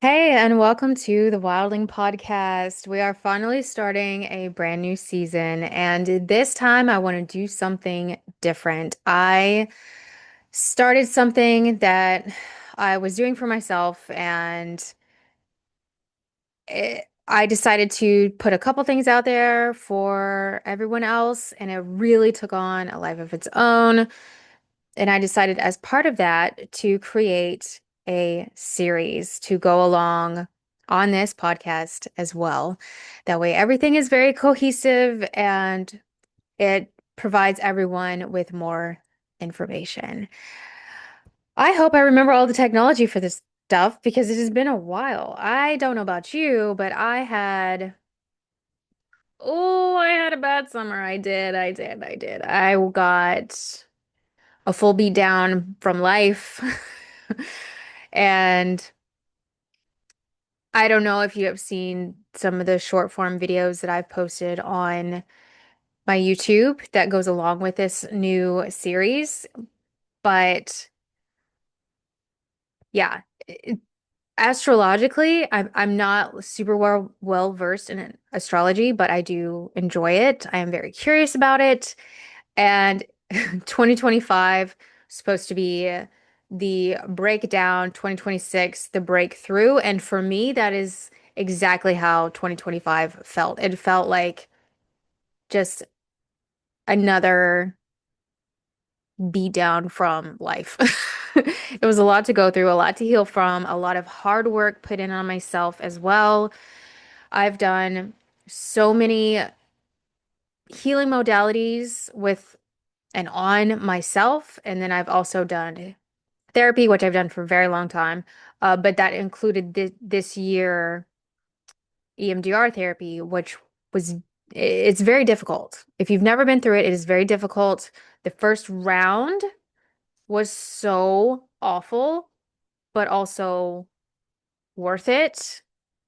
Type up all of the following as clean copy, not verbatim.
Hey, and welcome to the Wildling Podcast. We are finally starting a brand new season, and this time I want to do something different. I started something that I was doing for myself, and I decided to put a couple things out there for everyone else, and it really took on a life of its own. And I decided, as part of that, to create a series to go along on this podcast as well. That way, everything is very cohesive and it provides everyone with more information. I hope I remember all the technology for this stuff because it has been a while. I don't know about you, but I had a bad summer. I did. I got a full beat down from life. And I don't know if you have seen some of the short form videos that I've posted on my YouTube that goes along with this new series. But yeah, astrologically, I'm not super well versed in astrology, but I do enjoy it. I am very curious about it. And 2025 supposed to be the breakdown, 2026, the breakthrough. And for me, that is exactly how 2025 felt. It felt like just another beat down from life. It was a lot to go through, a lot to heal from, a lot of hard work put in on myself as well. I've done so many healing modalities with and on myself. And then I've also done therapy, which I've done for a very long time. But that included this year EMDR therapy, which was it's very difficult. If you've never been through it, it is very difficult. The first round was so awful, but also worth it.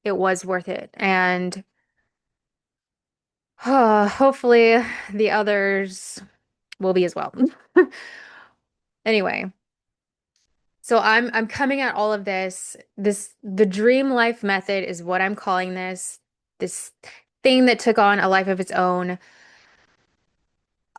It was worth it. And hopefully the others will be as well. Anyway, so I'm coming at all of this the dream life method is what I'm calling this thing that took on a life of its own.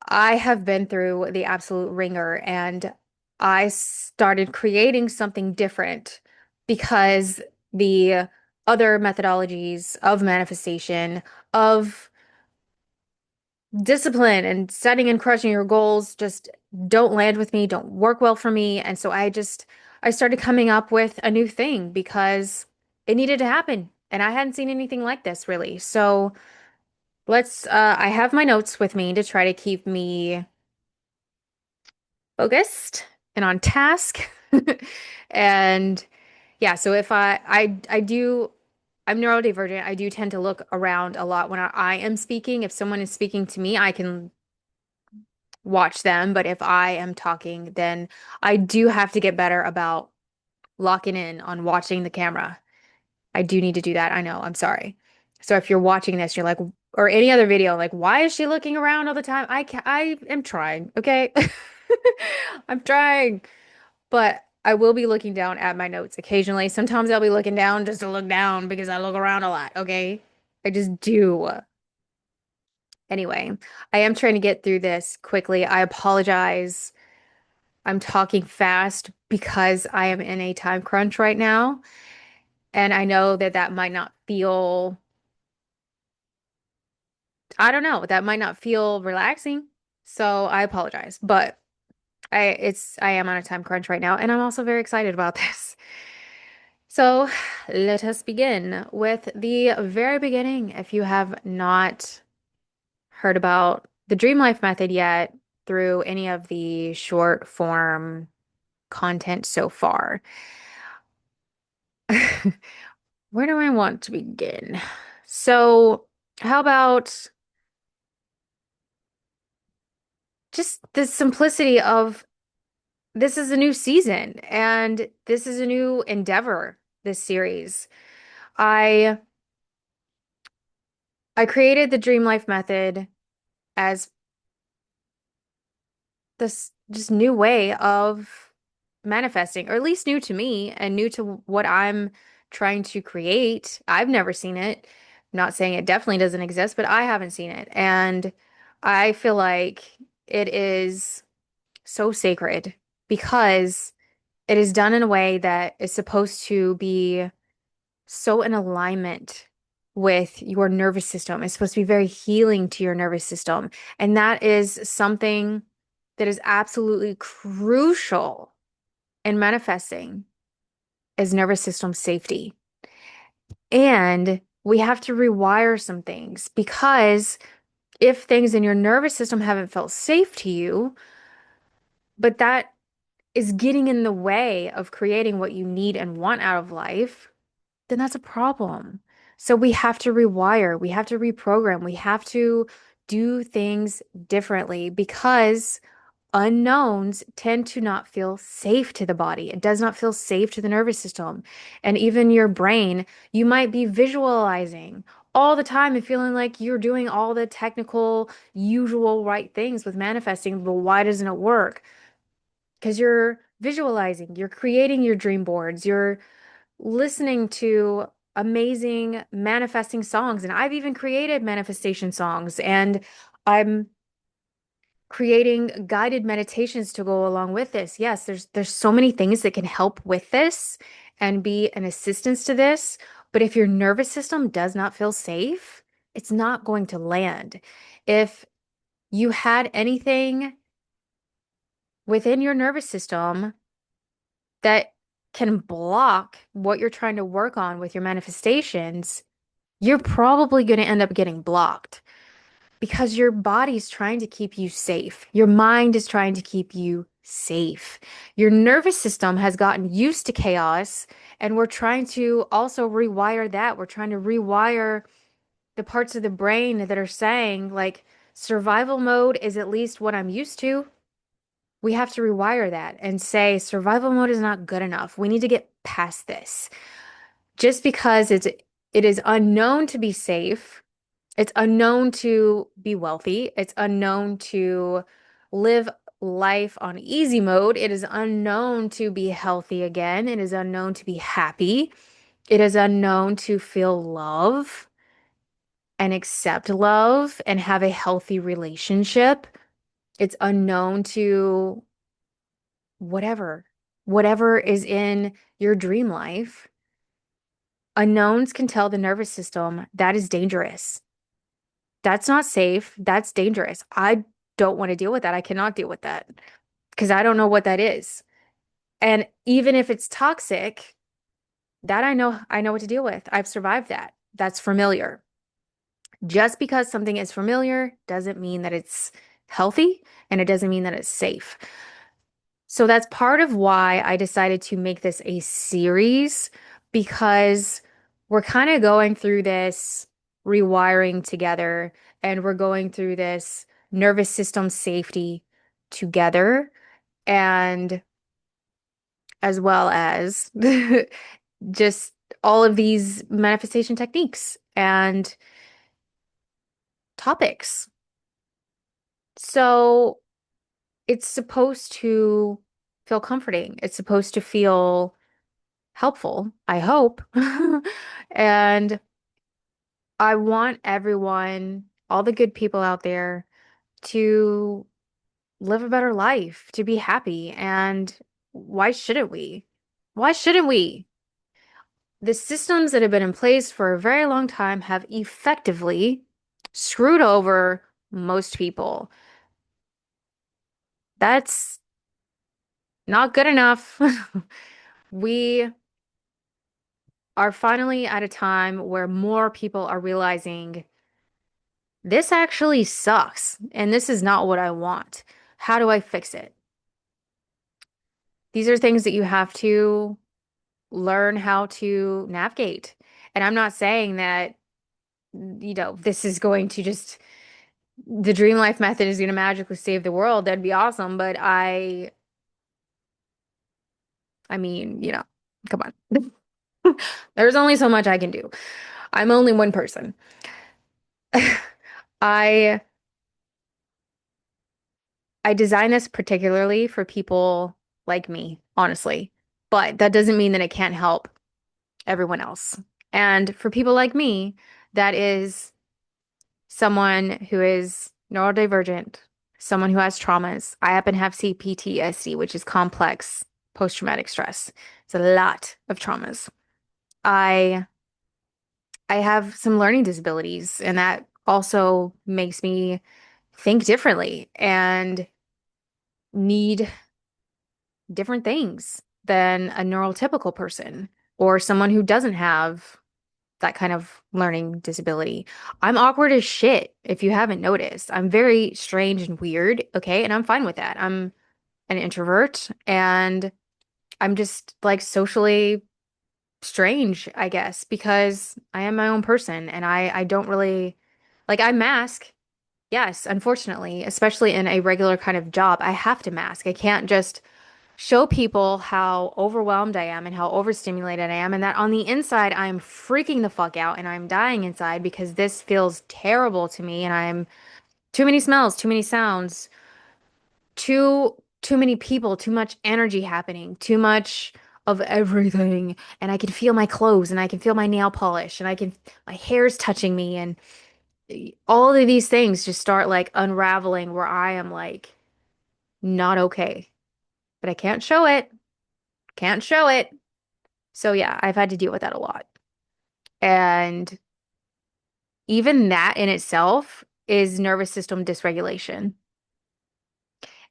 I have been through the absolute ringer and I started creating something different because the other methodologies of manifestation, of discipline and setting and crushing your goals just don't land with me, don't work well for me. And so I started coming up with a new thing because it needed to happen. And I hadn't seen anything like this really. So I have my notes with me to try to keep me focused and on task. And yeah, so if I do I'm neurodivergent. I do tend to look around a lot when I am speaking. If someone is speaking to me, I can watch them, but if I am talking, then I do have to get better about locking in on watching the camera. I do need to do that. I know. I'm sorry. So if you're watching this, you're like, or any other video, like, why is she looking around all the time? I am trying, okay? I'm trying, but I will be looking down at my notes occasionally. Sometimes I'll be looking down just to look down because I look around a lot, okay? I just do. Anyway, I am trying to get through this quickly. I apologize. I'm talking fast because I am in a time crunch right now. And I know that that might not feel, I don't know, that might not feel relaxing. So I apologize. But I am on a time crunch right now. And I'm also very excited about this. So let us begin with the very beginning. If you have not heard about the Dream Life method yet through any of the short form content so far. Where do I want to begin? So, how about just the simplicity of this is a new season and this is a new endeavor, this series. I I created the Dream Life method as this just new way of manifesting, or at least new to me and new to what I'm trying to create. I've never seen it. I'm not saying it definitely doesn't exist, but I haven't seen it. And I feel like it is so sacred because it is done in a way that is supposed to be so in alignment with your nervous system. It's supposed to be very healing to your nervous system. And that is something that is absolutely crucial in manifesting is nervous system safety. And we have to rewire some things because if things in your nervous system haven't felt safe to you, but that is getting in the way of creating what you need and want out of life, then that's a problem. So we have to rewire, we have to reprogram, we have to do things differently because unknowns tend to not feel safe to the body. It does not feel safe to the nervous system. And even your brain, you might be visualizing all the time and feeling like you're doing all the technical, usual right things with manifesting, but why doesn't it work? Because you're visualizing, you're creating your dream boards, you're listening to amazing manifesting songs. And I've even created manifestation songs, and I'm creating guided meditations to go along with this. Yes, there's so many things that can help with this and be an assistance to this, but if your nervous system does not feel safe, it's not going to land. If you had anything within your nervous system that can block what you're trying to work on with your manifestations, you're probably going to end up getting blocked because your body's trying to keep you safe. Your mind is trying to keep you safe. Your nervous system has gotten used to chaos, and we're trying to also rewire that. We're trying to rewire the parts of the brain that are saying, like, survival mode is at least what I'm used to. We have to rewire that and say survival mode is not good enough. We need to get past this. Just because it is unknown to be safe, it's unknown to be wealthy, it's unknown to live life on easy mode, it is unknown to be healthy again, it is unknown to be happy, it is unknown to feel love and accept love and have a healthy relationship. It's unknown to whatever, whatever is in your dream life. Unknowns can tell the nervous system that is dangerous. That's not safe. That's dangerous. I don't want to deal with that. I cannot deal with that because I don't know what that is. And even if it's toxic, that I know what to deal with. I've survived that. That's familiar. Just because something is familiar doesn't mean that it's healthy and it doesn't mean that it's safe. So that's part of why I decided to make this a series because we're kind of going through this rewiring together and we're going through this nervous system safety together and as well as just all of these manifestation techniques and topics. So it's supposed to feel comforting. It's supposed to feel helpful, I hope. And I want everyone, all the good people out there, to live a better life, to be happy. And why shouldn't we? Why shouldn't we? The systems that have been in place for a very long time have effectively screwed over most people. That's not good enough. We are finally at a time where more people are realizing this actually sucks and this is not what I want. How do I fix it? These are things that you have to learn how to navigate. And I'm not saying that, this is going to just, the dream life method is going to magically save the world. That'd be awesome. But I mean, come on. There's only so much I can do. I'm only one person. I I design this particularly for people like me, honestly. But that doesn't mean that it can't help everyone else. And for people like me, that is someone who is neurodivergent, someone who has traumas. I happen to have CPTSD, which is complex post-traumatic stress. It's a lot of traumas. I I have some learning disabilities, and that also makes me think differently and need different things than a neurotypical person or someone who doesn't have that kind of learning disability. I'm awkward as shit, if you haven't noticed. I'm very strange and weird, okay? And I'm fine with that. I'm an introvert and I'm just like socially strange, I guess, because I am my own person and I don't really like I mask. Yes, unfortunately, especially in a regular kind of job, I have to mask. I can't just show people how overwhelmed I am and how overstimulated I am, and that on the inside, I'm freaking the fuck out and I'm dying inside because this feels terrible to me, and I'm too many smells, too many sounds, too many people, too much energy happening, too much of everything, and I can feel my clothes and I can feel my nail polish and I can my hair's touching me and all of these things just start like unraveling where I am like not okay. But I can't show it. Can't show it. So yeah, I've had to deal with that a lot. And even that in itself is nervous system dysregulation.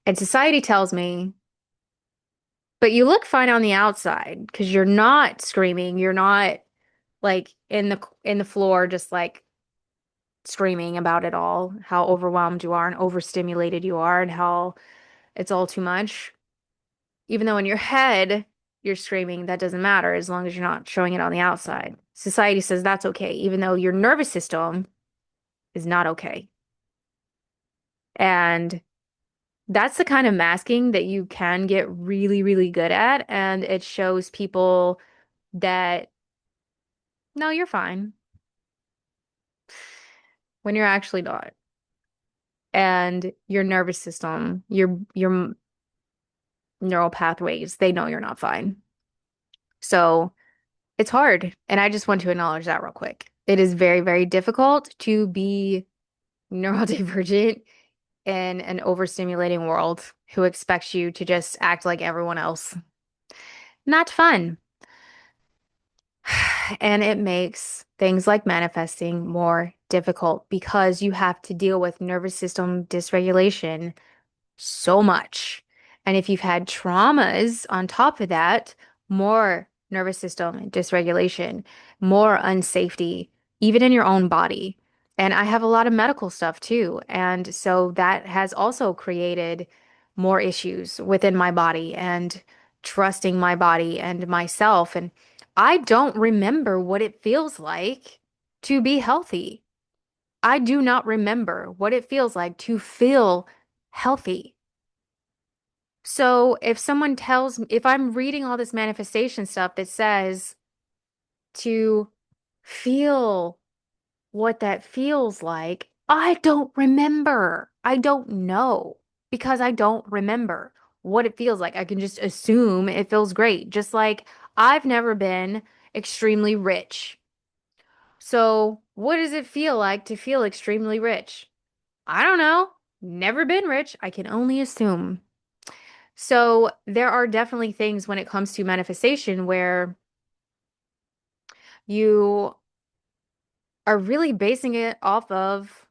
And society tells me, but you look fine on the outside because you're not screaming, you're not like in the floor just like screaming about it all, how overwhelmed you are and overstimulated you are and how it's all too much. Even though in your head you're screaming, that doesn't matter as long as you're not showing it on the outside. Society says that's okay, even though your nervous system is not okay. And that's the kind of masking that you can get really, really good at. And it shows people that, no, you're fine when you're actually not. And your nervous system, your neural pathways, they know you're not fine. So it's hard. And I just want to acknowledge that real quick. It is very, very difficult to be neurodivergent in an overstimulating world who expects you to just act like everyone else. Not fun. And it makes things like manifesting more difficult because you have to deal with nervous system dysregulation so much. And if you've had traumas on top of that, more nervous system dysregulation, more unsafety, even in your own body. And I have a lot of medical stuff too. And so that has also created more issues within my body and trusting my body and myself. And I don't remember what it feels like to be healthy. I do not remember what it feels like to feel healthy. So if someone tells me, if I'm reading all this manifestation stuff that says to feel what that feels like, I don't remember. I don't know because I don't remember what it feels like. I can just assume it feels great. Just like I've never been extremely rich. So what does it feel like to feel extremely rich? I don't know. Never been rich. I can only assume. So there are definitely things when it comes to manifestation where you are really basing it off of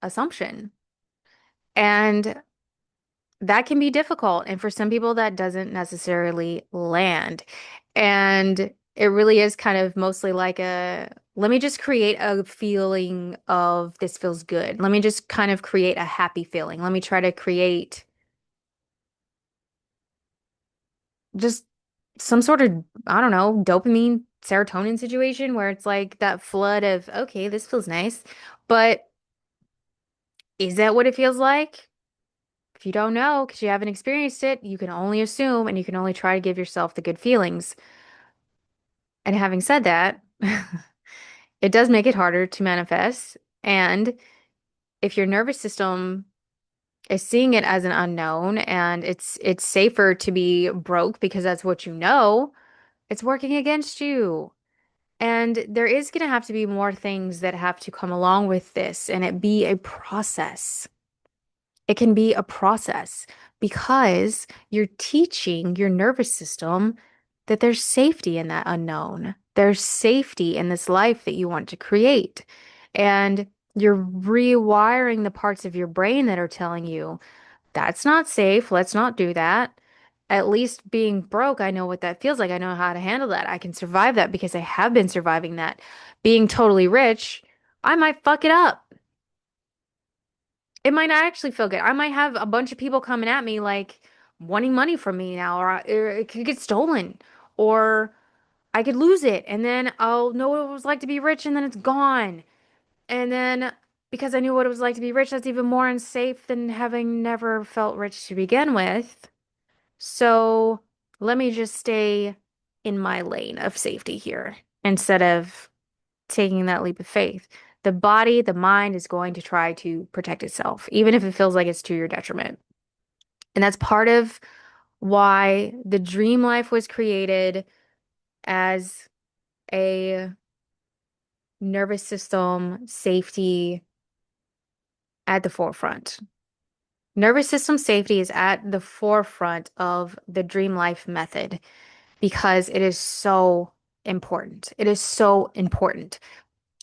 assumption. And that can be difficult. And for some people, that doesn't necessarily land. And it really is kind of mostly like let me just create a feeling of this feels good. Let me just kind of create a happy feeling. Let me try to create just some sort of, I don't know, dopamine, serotonin situation where it's like that flood of, okay, this feels nice. But is that what it feels like? If you don't know, because you haven't experienced it, you can only assume and you can only try to give yourself the good feelings. And having said that, it does make it harder to manifest. And if your nervous system is seeing it as an unknown and it's safer to be broke because that's what you know, it's working against you. And there is going to have to be more things that have to come along with this and it be a process. It can be a process because you're teaching your nervous system that there's safety in that unknown. There's safety in this life that you want to create. And you're rewiring the parts of your brain that are telling you, that's not safe. Let's not do that. At least being broke, I know what that feels like. I know how to handle that. I can survive that because I have been surviving that. Being totally rich, I might fuck it up. It might not actually feel good. I might have a bunch of people coming at me like wanting money from me now, or it could get stolen, or I could lose it, and then I'll know what it was like to be rich, and then it's gone. And then because I knew what it was like to be rich, that's even more unsafe than having never felt rich to begin with. So let me just stay in my lane of safety here instead of taking that leap of faith. The body, the mind is going to try to protect itself, even if it feels like it's to your detriment. And that's part of why the dream life was created as a nervous system safety at the forefront. Nervous system safety is at the forefront of the dream life method because it is so important. It is so important.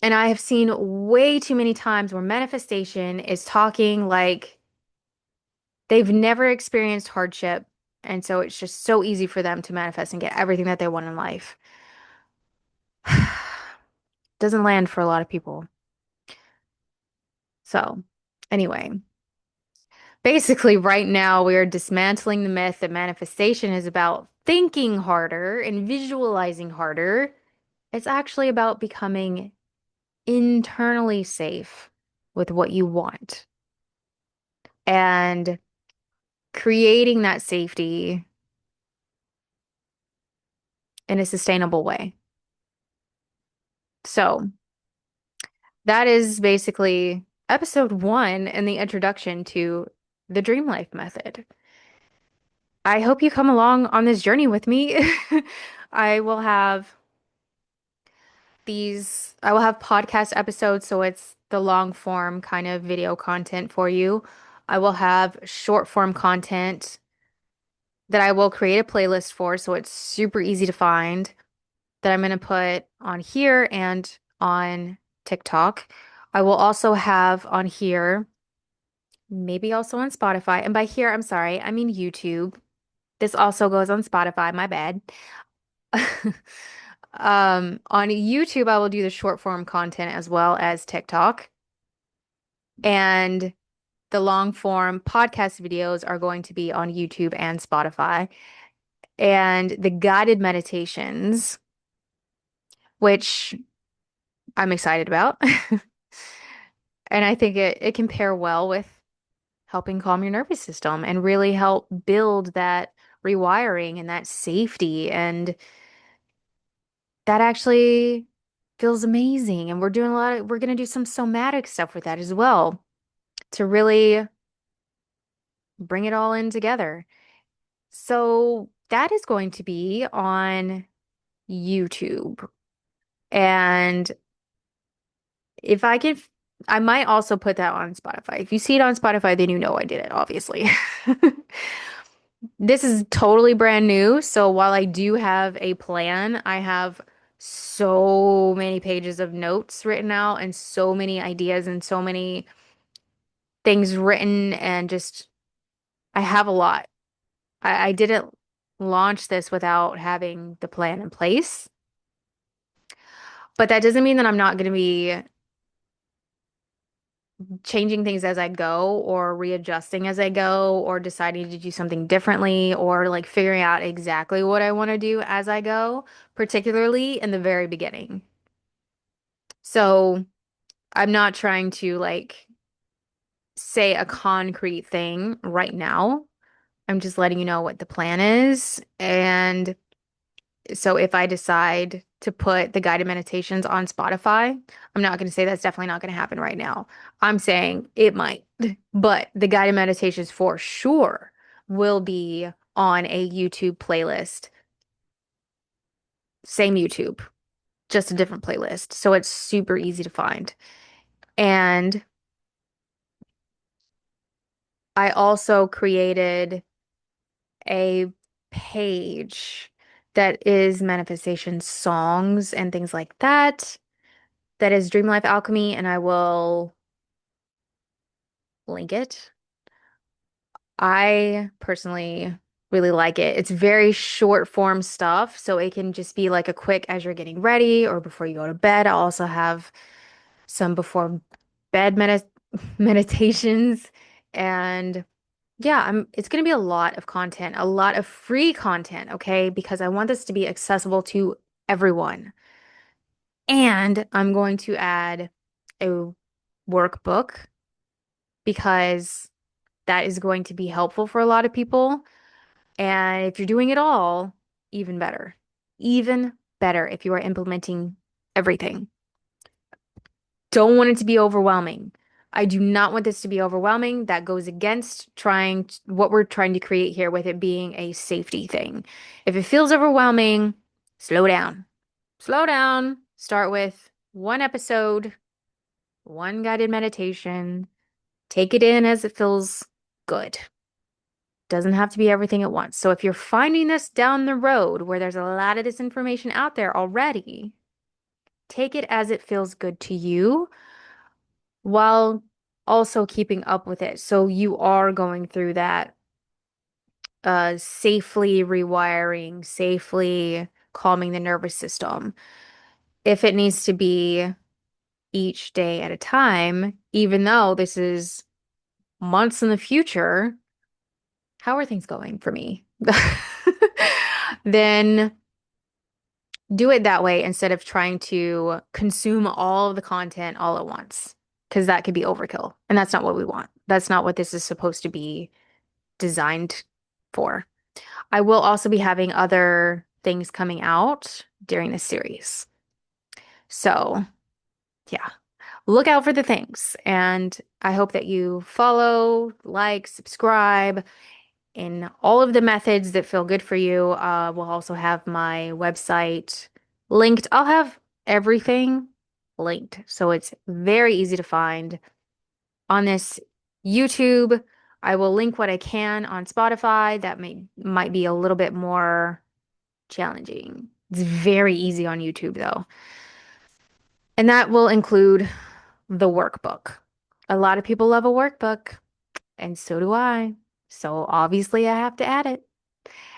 And I have seen way too many times where manifestation is talking like they've never experienced hardship. And so it's just so easy for them to manifest and get everything that they want in life. Doesn't land for a lot of people. So, anyway, basically, right now we are dismantling the myth that manifestation is about thinking harder and visualizing harder. It's actually about becoming internally safe with what you want and creating that safety in a sustainable way. So that is basically episode one and the introduction to the Dream Life method. I hope you come along on this journey with me. I will have I will have podcast episodes, so it's the long form kind of video content for you. I will have short form content that I will create a playlist for, so it's super easy to find that I'm going to put on here and on TikTok. I will also have on here, maybe also on Spotify. And by here, I'm sorry, I mean YouTube. This also goes on Spotify, my bad. On YouTube, I will do the short form content as well as TikTok. And the long form podcast videos are going to be on YouTube and Spotify. And the guided meditations, which I'm excited about. And I think it can pair well with helping calm your nervous system and really help build that rewiring and that safety. And that actually feels amazing. And we're going to do some somatic stuff with that as well to really bring it all in together. So that is going to be on YouTube. And if I can, I might also put that on Spotify. If you see it on Spotify, then you know I did it, obviously. This is totally brand new. So while I do have a plan, I have so many pages of notes written out and so many ideas and so many things written and just I have a lot. I didn't launch this without having the plan in place, but that doesn't mean that I'm not going to be changing things as I go or readjusting as I go or deciding to do something differently or like figuring out exactly what I want to do as I go, particularly in the very beginning. So I'm not trying to like say a concrete thing right now. I'm just letting you know what the plan is. And so if I decide to put the guided meditations on Spotify, I'm not going to say that's definitely not going to happen right now. I'm saying it might, but the guided meditations for sure will be on a YouTube playlist. Same YouTube. just a different playlist. So it's super easy to find. And I also created a page that is manifestation songs and things like that. That is Dream Life Alchemy, and I will link it. I personally really like it. It's very short form stuff, so it can just be like a quick as you're getting ready or before you go to bed. I also have some before bed meditations and yeah, it's going to be a lot of content, a lot of free content, okay? Because I want this to be accessible to everyone. And I'm going to add a workbook because that is going to be helpful for a lot of people. And if you're doing it all, even better. Even better if you are implementing everything. Don't want it to be overwhelming. I do not want this to be overwhelming. That goes against what we're trying to create here with it being a safety thing. If it feels overwhelming, slow down. Slow down. Start with one episode, one guided meditation. Take it in as it feels good. Doesn't have to be everything at once. So if you're finding this down the road where there's a lot of this information out there already, take it as it feels good to you while also keeping up with it. So you are going through that safely rewiring, safely calming the nervous system. If it needs to be each day at a time, even though this is months in the future, how are things going for me? Then do it that way instead of trying to consume all of the content all at once, because that could be overkill. And that's not what we want. That's not what this is supposed to be designed for. I will also be having other things coming out during this series. So, yeah, look out for the things. And I hope that you follow, like, subscribe in all of the methods that feel good for you. We'll also have my website linked. I'll have everything linked. So it's very easy to find on this YouTube. I will link what I can on Spotify. That might be a little bit more challenging. It's very easy on YouTube though. And that will include the workbook. A lot of people love a workbook, and so do I. So obviously I have to add it.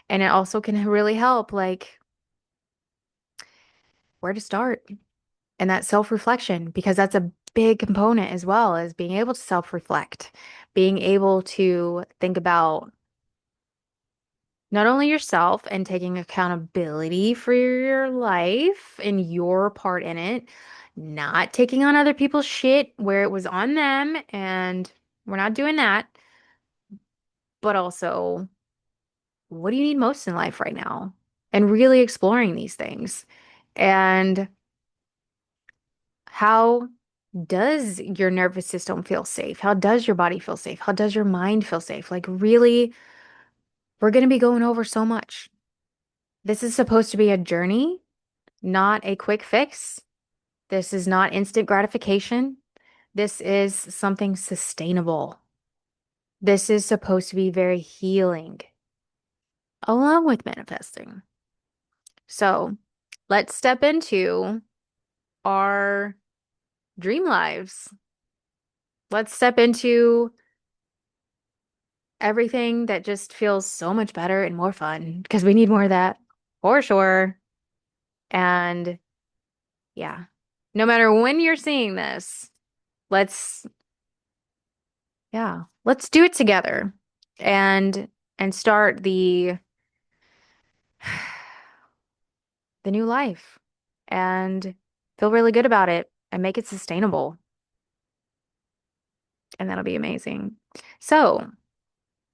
And it also can really help, like, where to start and that self-reflection, because that's a big component as well as being able to self-reflect, being able to think about not only yourself and taking accountability for your life and your part in it, not taking on other people's shit where it was on them, and we're not doing that, but also what do you need most in life right now? And really exploring these things. And how does your nervous system feel safe? How does your body feel safe? How does your mind feel safe? Like, really, we're going to be going over so much. This is supposed to be a journey, not a quick fix. This is not instant gratification. This is something sustainable. This is supposed to be very healing, along with manifesting. So, let's step into our dream lives. Let's step into everything that just feels so much better and more fun because we need more of that for sure. And yeah, no matter when you're seeing this, let's, yeah, let's do it together and start the new life and feel really good about it and make it sustainable. And that'll be amazing. So,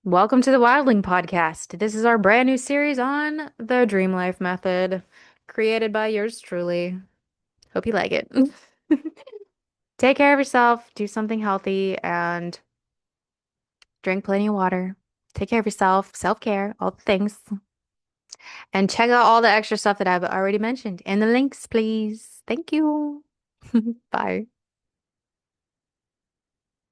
welcome to the Wildling Podcast. This is our brand new series on the Dream Life Method, created by yours truly. Hope you like it. Take care of yourself, do something healthy, and drink plenty of water. Take care of yourself, self-care, all the things. And check out all the extra stuff that I've already mentioned in the links, please. Thank you. Bye.